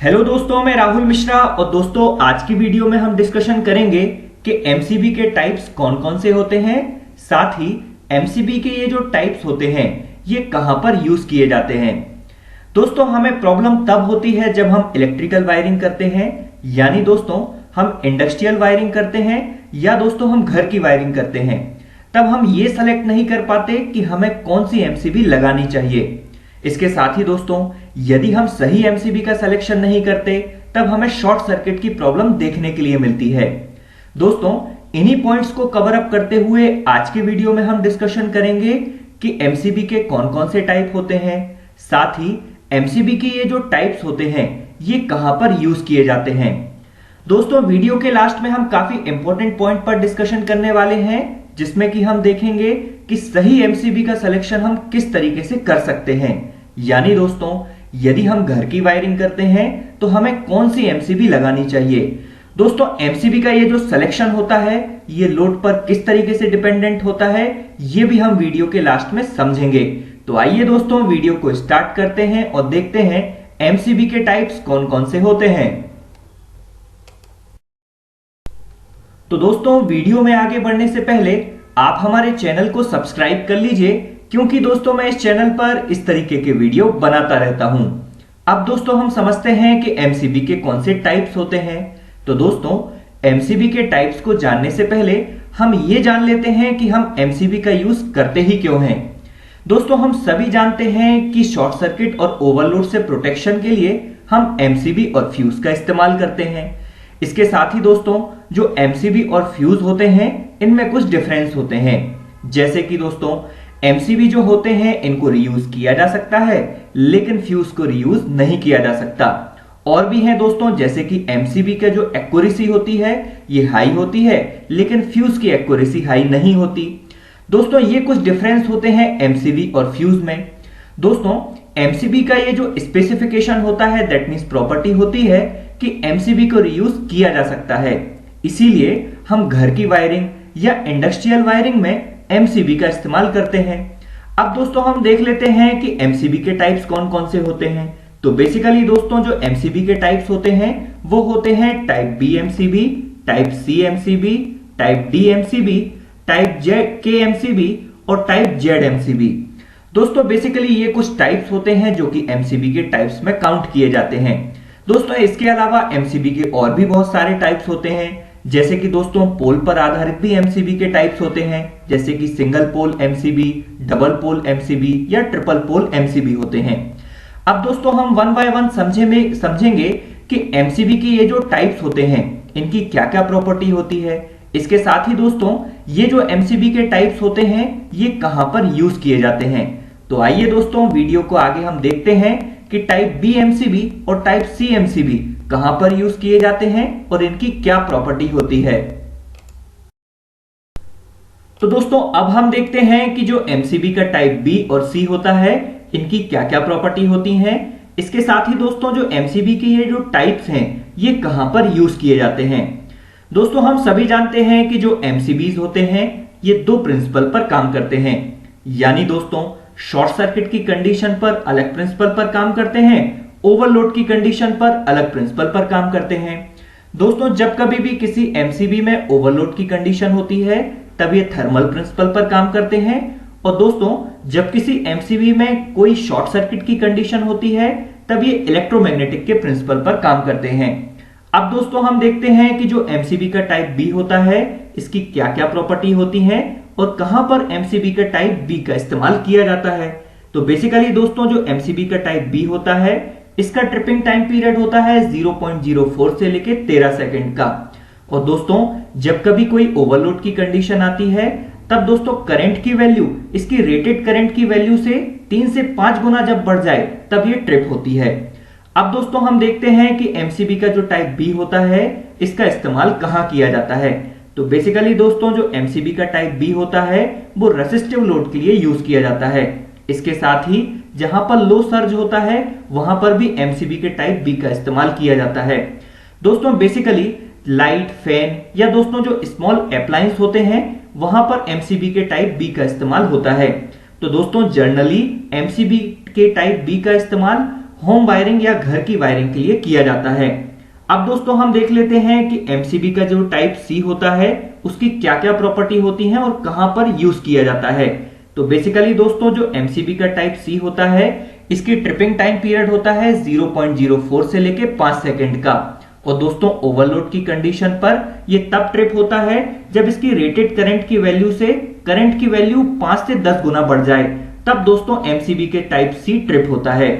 Hello दोस्तों, मैं राहुल मिश्रा और दोस्तों आज की वीडियो में हम डिस्कशन करेंगे कि एमसीबी के टाइप्स कौन कौन से होते हैं। साथ ही एमसीबी के ये जो टाइप्स होते हैं ये कहां पर यूज किए जाते हैं। दोस्तों हमें प्रॉब्लम तब होती है जब हम इलेक्ट्रिकल वायरिंग करते हैं, यानी दोस्तों हम इंडस्ट्रियल वायरिंग करते हैं या दोस्तों हम घर की वायरिंग करते हैं। तब हम ये सेलेक्ट नहीं कर पाते कि हमें कौन सी एमसीबी लगानी चाहिए। इसके साथ ही दोस्तों यदि हम सही एमसीबी का सिलेक्शन नहीं करते तब हमें शॉर्ट सर्किट की प्रॉब्लम देखने के लिए मिलती है। दोस्तों इन्हीं पॉइंट्स को कवर अप करते हुए आज के वीडियो में हम डिस्कशन करेंगे कि एमसीबी के कौन कौन से टाइप होते हैं। साथ ही एमसीबी के ये जो टाइप्स होते हैं ये कहां पर यूज किए जाते हैं। दोस्तों वीडियो के लास्ट में हम काफी इंपॉर्टेंट पॉइंट पर डिस्कशन करने वाले हैं, जिसमें कि हम देखेंगे कि सही एमसीबी का सिलेक्शन हम किस तरीके से कर सकते हैं। यानी दोस्तों यदि हम घर की वायरिंग करते हैं तो हमें कौन सी एमसीबी लगानी चाहिए। दोस्तों एमसीबी का ये जो सिलेक्शन होता है ये लोड पर किस तरीके से डिपेंडेंट होता है ये भी हम वीडियो के लास्ट में समझेंगे। तो आइए दोस्तों वीडियो को स्टार्ट करते हैं और देखते हैं एमसीबी के टाइप्स कौन कौन से होते हैं। तो दोस्तों वीडियो में आगे बढ़ने से पहले आप हमारे चैनल को सब्सक्राइब कर लीजिए, क्योंकि दोस्तों मैं इस चैनल पर इस तरीके के वीडियो बनाता रहता हूं। अब दोस्तों हम समझते हैं कि एमसीबी के कौन से टाइप्स होते हैं। तो दोस्तों एमसीबी के टाइप्स को जानने से पहले हम ये जान लेते हैं कि हम एमसीबी का यूज करते ही क्यों हैं। दोस्तों हम सभी जानते हैं कि शॉर्ट सर्किट और ओवरलोड से प्रोटेक्शन के लिए हम एमसीबी और फ्यूज का इस्तेमाल करते हैं। इसके साथ ही दोस्तों जो एमसीबी और फ्यूज होते हैं इनमें कुछ डिफरेंस होते हैं, जैसे कि दोस्तों एमसीबी जो होते हैं इनको रीयूज किया जा सकता है लेकिन फ्यूज को रीयूज नहीं किया जा सकता। और भी हैं दोस्तों, जैसे कि एमसीबी का जो एक्यूरेसी होती है ये हाई होती है लेकिन फ्यूज की एक्यूरेसी हाई नहीं होती। दोस्तों ये कुछ डिफरेंस होते हैं एमसीबी और फ्यूज में। दोस्तों एमसीबी का ये जो स्पेसिफिकेशन होता है दैट मींस प्रॉपर्टी होती है कि एमसीबी को रीयूज किया जा सकता है, इसीलिए हम घर की वायरिंग या इंडस्ट्रियल वायरिंग में एमसीबी का इस्तेमाल करते हैं। अब दोस्तों हम देख लेते हैं कि एमसीबी के टाइप्स कौन कौन से होते हैं। तो बेसिकली दोस्तों जो एमसीबी के टाइप्स होते हैं वो होते हैं type B MCB, type C MCB, type D MCB, type K MCB और टाइप जेड एमसीबी। दोस्तों बेसिकली ये कुछ टाइप्स होते हैं जो कि एमसीबी के टाइप्स में काउंट किए जाते हैं। दोस्तों इसके अलावा एमसीबी के और भी बहुत सारे टाइप्स होते हैं, जैसे कि दोस्तों पोल पर आधारित भी एमसीबी के टाइप्स होते हैं, जैसे कि single pole MCB, double pole MCB या ट्रिपल पोल एमसीबी होते हैं। अब दोस्तों हम वन बाय वन समझेंगे कि एमसीबी के ये जो टाइप्स होते हैं इनकी क्या क्या प्रॉपर्टी होती है। इसके साथ ही दोस्तों ये जो एमसीबी के टाइप्स होते हैं ये कहां पर यूज किए जाते हैं। तो आइए दोस्तों वीडियो को आगे हम देखते हैं कि टाइप बी एमसीबी और टाइप सी एमसीबी कहां पर यूज किए जाते हैं और इनकी क्या प्रॉपर्टी होती है। तो दोस्तों अब हम देखते हैं कि जो एमसीबी का टाइप बी और सी होता है इनकी क्या क्या प्रॉपर्टी होती हैं। इसके साथ ही दोस्तों जो एमसीबी के ये जो टाइप्स हैं ये कहां पर यूज किए जाते हैं। दोस्तों हम सभी जानते हैं कि जो एमसीबीज होते हैं ये दो प्रिंसिपल पर काम करते हैं, यानी दोस्तों शॉर्ट सर्किट की कंडीशन पर अलग प्रिंसिपल पर काम करते हैं, ओवरलोड की कंडीशन पर अलग प्रिंसिपल पर काम करते हैं। दोस्तों जब कभी भी किसी एमसीबी में ओवरलोड की कंडीशन होती है तब ये थर्मल प्रिंसिपल पर काम करते हैं, और दोस्तों जब किसी एमसीबी में कोई शॉर्ट सर्किट की कंडीशन होती है तब ये इलेक्ट्रोमैग्नेटिक के प्रिंसिपल पर काम करते हैं। अब दोस्तों हम देखते हैं कि जो एमसीबी का टाइप बी होता है इसकी क्या क्या प्रॉपर्टी होती है और कहां पर एमसीबी का टाइप बी का इस्तेमाल किया जाता है। तो बेसिकली दोस्तों जो एमसीबी का टाइप बी होता है इसका ट्रिपिंग टाइम पीरियड होता है 0.04 से लेके 13 सेकंड का। और दोस्तों जब कभी कोई ओवरलोड की कंडीशन आती है तब दोस्तों करंट की वैल्यू इसकी रेटेड करंट की वैल्यू से 3 से 5 गुना जब बढ़ जाए तब ये ट्रिप होती है। अब दोस्तों हम देखते हैं कि एमसीबी का जो टाइप बी होता है इसका इस्तेमाल कहां किया जाता है। तो बेसिकली दोस्तों जो एमसीबी का टाइप बी होता है वो रेसिस्टिव लोड के लिए यूज किया जाता है। इसके साथ ही जहां पर लो सर्ज होता है वहां पर भी एमसीबी के टाइप बी का इस्तेमाल किया जाता है। दोस्तों बेसिकली लाइट, फैन या दोस्तों जो स्मॉल अप्लायंस होते हैं वहां पर एमसीबी के टाइप बी का इस्तेमाल होता है। तो दोस्तों जनरली एमसीबी के टाइप बी का इस्तेमाल होम वायरिंग या घर की वायरिंग के लिए किया जाता है। अब दोस्तों हम देख लेते हैं कि एमसीबी का जो टाइप सी होता है उसकी क्या क्या प्रॉपर्टी होती है और कहां पर यूज किया जाता है। तो बेसिकली दोस्तों जो एमसीबी का टाइप सी होता है इसकी ट्रिपिंग टाइम पीरियड होता है 0.04 से लेके 5 सेकंड का। और दोस्तों ओवरलोड की कंडीशन पर यह तब ट्रिप होता है जब इसकी रेटेड करंट की वैल्यू से करंट की वैल्यू 5 से 10 गुना बढ़ जाए, तब दोस्तों एमसीबी के टाइप सी ट्रिप होता है।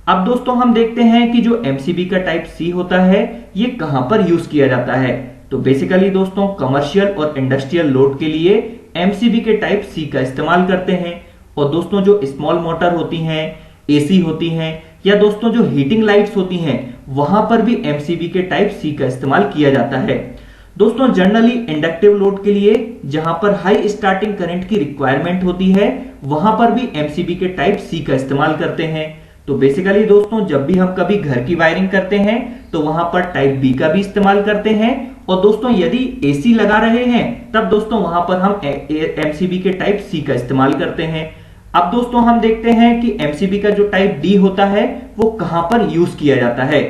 अब दोस्तों हम देखते हैं कि जो एमसीबी का टाइप सी होता है ये कहां पर यूज किया जाता है। तो बेसिकली दोस्तों कमर्शियल और इंडस्ट्रियल लोड के लिए एमसीबी के टाइप सी का इस्तेमाल करते हैं। और दोस्तों जो स्मॉल मोटर होती हैं, एसी होती हैं या दोस्तों जो हीटिंग लाइट्स होती हैं वहां पर भी एमसीबी के टाइप सी का इस्तेमाल किया जाता है। दोस्तों जनरली इंडक्टिव लोड के लिए जहां पर हाई स्टार्टिंग करंट की रिक्वायरमेंट होती है वहां पर भी एमसीबी के टाइप सी का इस्तेमाल करते हैं। तो बेसिकली दोस्तों जब भी हम कभी घर की वायरिंग करते हैं तो वहां पर टाइप बी का भी इस्तेमाल करते हैं। और दोस्तों यदि एसी लगा रहे हैं तब दोस्तों वहां पर हम एमसीबी के टाइप सी का इस्तेमाल करते हैं। अब दोस्तों हम देखते हैं कि एमसीबी का जो टाइप डी होता है वो कहां पर यूज किया जाता है।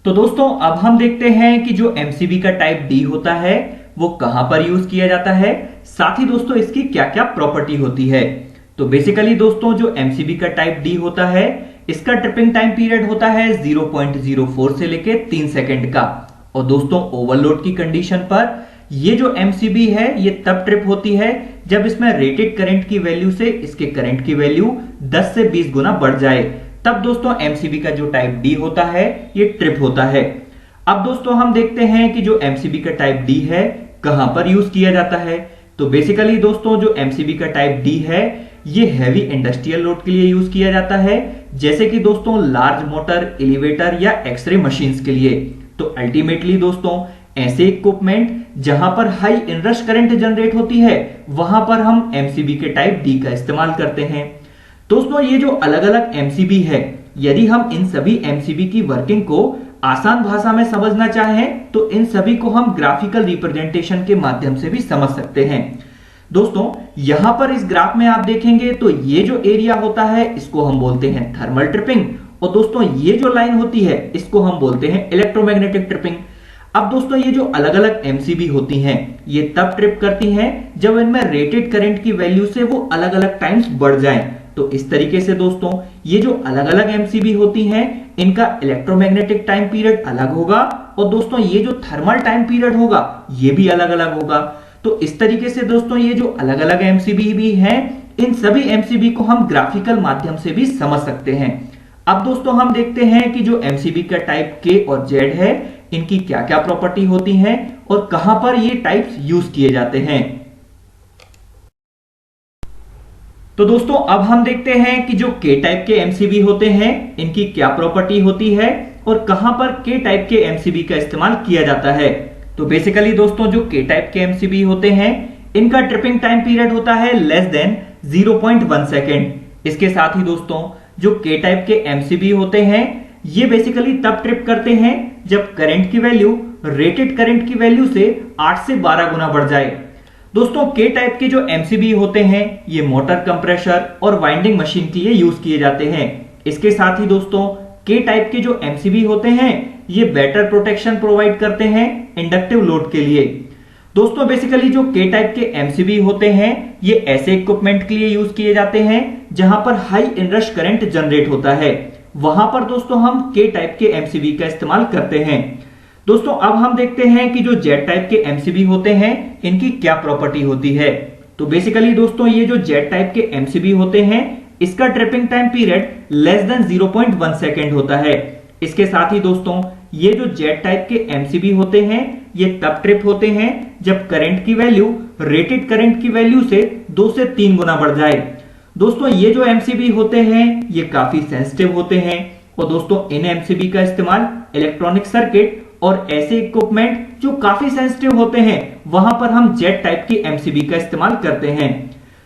तो दोस्तों अब हम देखते हैं कि जो एमसीबी का टाइप डी होता है वो कहां पर यूज किया जाता है, साथ ही दोस्तों इसकी क्या क्या प्रॉपर्टी होती है। तो बेसिकली दोस्तों जो एमसीबी का टाइप डी होता है इसका ट्रिपिंग टाइम पीरियड होता है 0.04 से लेके 3 सेकंड का। और दोस्तों ओवरलोड की कंडीशन पर ये जो एमसीबी है ये तब ट्रिप होती है जब इसमें रेटेड करंट की वैल्यू से इसके करंट की वैल्यू 10 से 20 गुना बढ़ जाए, तब दोस्तों एमसीबी का जो टाइप डी होता है ये ट्रिप होता है। अब दोस्तों हम देखते हैं कि जो एमसीबी का टाइप डी है कहां पर यूज किया जाता है। तो बेसिकली दोस्तों जो एमसीबी का टाइप डी है ये हैवी इंडस्ट्रियल लोड के लिए यूज किया जाता है, जैसे कि दोस्तों लार्ज मोटर, एलिवेटर या एक्सरे मशीन्स के लिए। तो अल्टीमेटली दोस्तों ऐसे इक्विपमेंट जहां पर हाई इनरश करंट जनरेट होती है वहां पर हम एमसीबी के टाइप डी का इस्तेमाल करते हैं। दोस्तों ये जो अलग अलग एमसीबी है, यदि हम इन सभी एमसीबी की वर्किंग को आसान भाषा में समझना चाहें तो इन सभी को हम ग्राफिकल रिप्रेजेंटेशन के माध्यम से भी समझ सकते हैं। दोस्तों यहां पर इस ग्राफ में आप देखेंगे तो ये जो एरिया होता है इसको हम बोलते हैं थर्मल ट्रिपिंग। और दोस्तों ये जो लाइन होती है इसको हम बोलते हैं इलेक्ट्रोमैग्नेटिक ट्रिपिंग। अब दोस्तों ये जो अलग अलग एमसीबी होती हैं ये तब ट्रिप करती हैं जब इनमें रेटेड करंट की वैल्यू से वो अलग अलग टाइम्स बढ़ जाएं। तो इस तरीके से दोस्तों ये जो अलग अलग एमसीबी होती हैं इनका इलेक्ट्रोमैग्नेटिक टाइम पीरियड अलग होगा और दोस्तों ये जो थर्मल टाइम पीरियड होगा ये भी अलग अलग होगा। तो इस तरीके से दोस्तों ये जो अलग अलग एमसीबी भी हैं इन सभी एमसीबी को हम ग्राफिकल माध्यम से भी समझ सकते हैं। अब दोस्तों हम देखते हैं कि जो एमसीबी का टाइप के और जेड है इनकी क्या क्या प्रॉपर्टी होती हैं और कहां पर ये टाइप्स यूज किए जाते हैं। तो दोस्तों अब हम देखते हैं कि जो के टाइप के एमसीबी होते हैं इनकी क्या प्रॉपर्टी होती है और कहां पर के टाइप के एमसीबी का इस्तेमाल किया जाता है। तो बेसिकली दोस्तों जो के टाइप के एमसीबी होते हैं इनका ट्रिपिंग टाइम पीरियड होता है लेस देन 0.1 सेकेंड। इसके साथ ही दोस्तों जो के टाइप के एमसीबी होते हैं ये बेसिकली तब ट्रिप करते हैं जब करंट की वैल्यू रेटेड करंट की वैल्यू से 8 से 12 गुना बढ़ जाए। दोस्तों के टाइप के जो एमसीबी होते हैं ये मोटर, कंप्रेसर और वाइंडिंग मशीन के लिए यूज किए जाते हैं। इसके साथ ही दोस्तों के टाइप के जो एमसीबी होते हैं ये बेटर प्रोटेक्शन प्रोवाइड करते हैं इंडक्टिव लोड के लिए। दोस्तों बेसिकली जो के टाइप के एमसीबी होते हैं ये ऐसे इक्विपमेंट के लिए यूज किए जाते हैं जहां पर हाई इनरश करंट जनरेट होता है, वहां पर दोस्तों हम के टाइप के एमसीबी का इस्तेमाल करते हैं। दोस्तों अब हम देखते हैं कि जो जेड टाइप के एमसीबी होते हैं इनकी क्या प्रॉपर्टी होती है। तो बेसिकली दोस्तों ये जो जेड टाइप के एमसीबी होते हैं इसका tripping time period less than 0.1 second होता है। इसके साथ ही दोस्तों ये जो जेड टाइप के एमसीबी होते हैं ये तब ट्रिप होते हैं जब करंट की वैल्यू रेटेड करंट की वैल्यू से 2 से 3 गुना बढ़ जाए। दोस्तों ये जो एमसीबी होते हैं ये काफी सेंसिटिव होते हैं और दोस्तों इन एमसीबी का इस्तेमाल इलेक्ट्रॉनिक सर्किट और ऐसे इक्विपमेंट जो काफी सेंसिटिव होते हैं वहां पर हम जेड टाइप की एमसीबी का इस्तेमाल करते हैं।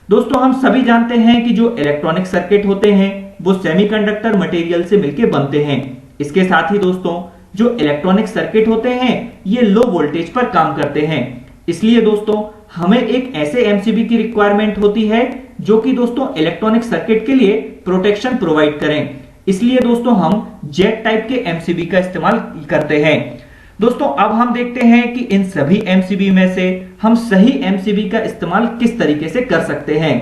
दोस्तों हम सभी जानते हैं कि जो इलेक्ट्रॉनिक सर्किट होते हैं वो सेमीकंडक्टर मटेरियल से मिलकर बनते हैं। इसके साथ ही दोस्तों जो इलेक्ट्रॉनिक सर्किट होते हैं ये लो वोल्टेज पर काम करते हैं, इसलिए दोस्तों हमें एक ऐसे एमसीबी की रिक्वायरमेंट होती है जो कि दोस्तों इलेक्ट्रॉनिक सर्किट के लिए प्रोटेक्शन प्रोवाइड करें। इसलिए दोस्तों हम जेट टाइप के एमसीबी का इस्तेमाल करते हैं। दोस्तों अब हम देखते हैं कि इन सभी एमसीबी में से हम सही एमसीबी का इस्तेमाल किस तरीके से कर सकते हैं।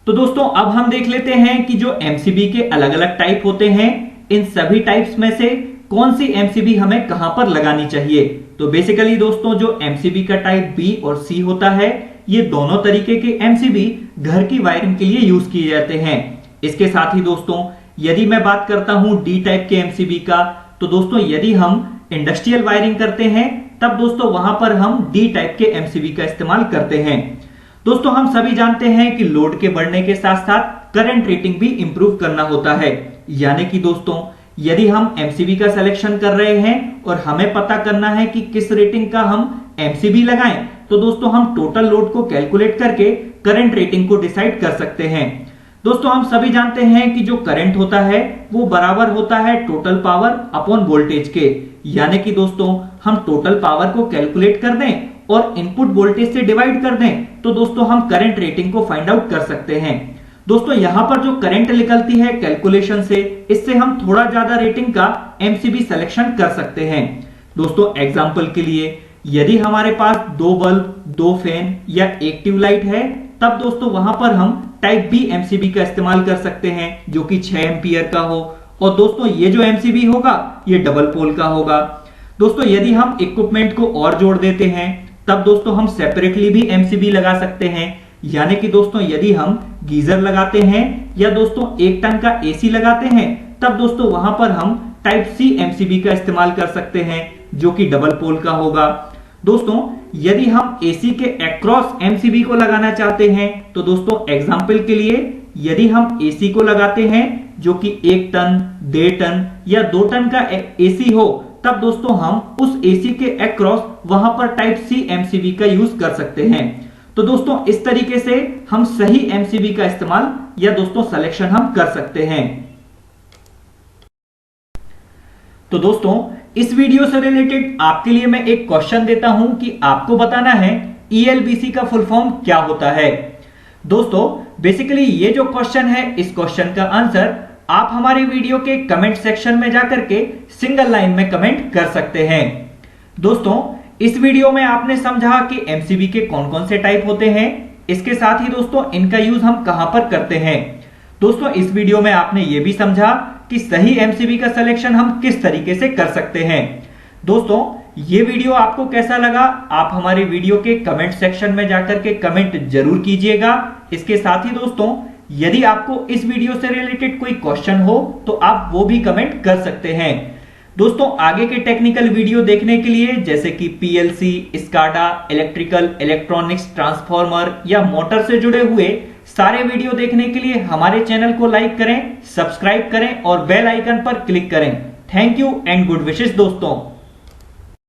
तो दोस्तों अब हम देख लेते हैं कि जो एमसीबी के अलग अलग टाइप होते हैं, इन सभी टाइप्स में से कौन सी एमसीबी हमें कहां पर लगानी चाहिए। तो बेसिकली दोस्तों जो एमसीबी का टाइप बी और सी होता है, ये दोनों तरीके के एमसीबी घर की वायरिंग के लिए यूज किए जाते हैं। इसके साथ ही दोस्तों यदि मैं बात करता हूं डी टाइप के एमसीबी का, तो दोस्तों यदि हम इंडस्ट्रियल वायरिंग करते हैं तब दोस्तों वहां पर हम डी टाइप के एमसीबी का इस्तेमाल करते हैं। दोस्तों हम सभी जानते हैं कि लोड के बढ़ने के साथ साथ करंट रेटिंग भी इंप्रूव करना होता है। यानी कि दोस्तों यदि हम एमसीबी का सिलेक्शन कर रहे हैं और हमें पता करना है कि किस रेटिंग का हम एमसीबी लगाएं, तो दोस्तों हम टोटल लोड को कैलकुलेट करके करंट रेटिंग को डिसाइड कर सकते हैं। दोस्तों हम सभी जानते हैं कि जो करंट होता है वो बराबर होता है टोटल पावर अपॉन वोल्टेज के। यानी कि दोस्तों हम टोटल पावर को कैलकुलेट कर दें और इनपुट वोल्टेज से डिवाइड कर दें तो दोस्तों हम करंट रेटिंग को फाइंड आउट कर सकते हैं। दोस्तों यहां पर जो करंट निकलती है कैलकुलेशन से, इससे हम थोड़ा ज्यादा रेटिंग का एमसीबी सिलेक्शन कर सकते हैं। दोस्तों एग्जांपल के लिए यदि हमारे पास 2 बल्ब, 2 फैन या एक ट्यूबलाइट है, तब दोस्तों वहां पर हम टाइप बी एमसीबी का इस्तेमाल कर सकते हैं जो कि 6 एंपियर का हो। और दोस्तों ये जो एमसीबी होगा ये डबल पोल का होगा। दोस्तों यदि हम इक्विपमेंट को और जोड़ देते हैं तब दोस्तों हम सेपरेटली भी एमसीबी लगा सकते हैं। यानी कि दोस्तों यदि हम गीजर लगाते हैं या दोस्तों 1 टन का एसी लगाते हैं, तब दोस्तों वहां पर हम टाइप सी एमसीबी का इस्तेमाल कर सकते हैं जो कि डबल पोल का होगा। दोस्तों यदि हम एसी के अक्रॉस एमसीबी को लगाना चाहते हैं, तो दोस्तों एग्जांपल के लिए यदि हम एसी को लगाते हैं जो कि 1 टन, 1.5 टन या 2 टन का एसी हो, तब दोस्तों हम उस एसी के अक्रॉस वहां पर टाइप सी एमसीबी का यूज कर सकते हैं। तो दोस्तों इस तरीके से हम सही एमसीबी का इस्तेमाल या दोस्तों सिलेक्शन हम कर सकते हैं। तो दोस्तों इस वीडियो से रिलेटेड आपके लिए मैं एक क्वेश्चन देता हूं कि आपको बताना है ईएलबीसी का फुल फॉर्म क्या होता है। दोस्तों बेसिकली ये जो क्वेश्चन है, इस क्वेश्चन का आंसर आप हमारे वीडियो के कमेंट सेक्शन में जाकर के सिंगल लाइन में कमेंट कर सकते हैं। दोस्तों इस वीडियो में आपने समझा कि एमसीबी के कौन कौन से टाइप होते हैं, इसके साथ ही दोस्तों इनका यूज हम कहां पर करते हैं। दोस्तों इस वीडियो में आपने ये भी समझा कि सही एमसीबी का सिलेक्शन हम किस तरीके से कर सकते हैं। दोस्तों ये वीडियो आपको कैसा लगा, आप हमारे वीडियो के कमेंट सेक्शन में जाकर के कमेंट जरूर कीजिएगा। इसके साथ ही दोस्तों यदि आपको इस वीडियो से रिलेटेड कोई क्वेश्चन हो तो आप वो भी कमेंट कर सकते हैं। दोस्तों आगे के टेक्निकल वीडियो देखने के लिए जैसे कि PLC, SCADA, electrical, electronics, transformer या मोटर से जुड़े हुए सारे वीडियो देखने के लिए हमारे चैनल को लाइक करें, सब्सक्राइब करें और बेल आइकन पर क्लिक करें। Thank you and good wishes दोस्तों।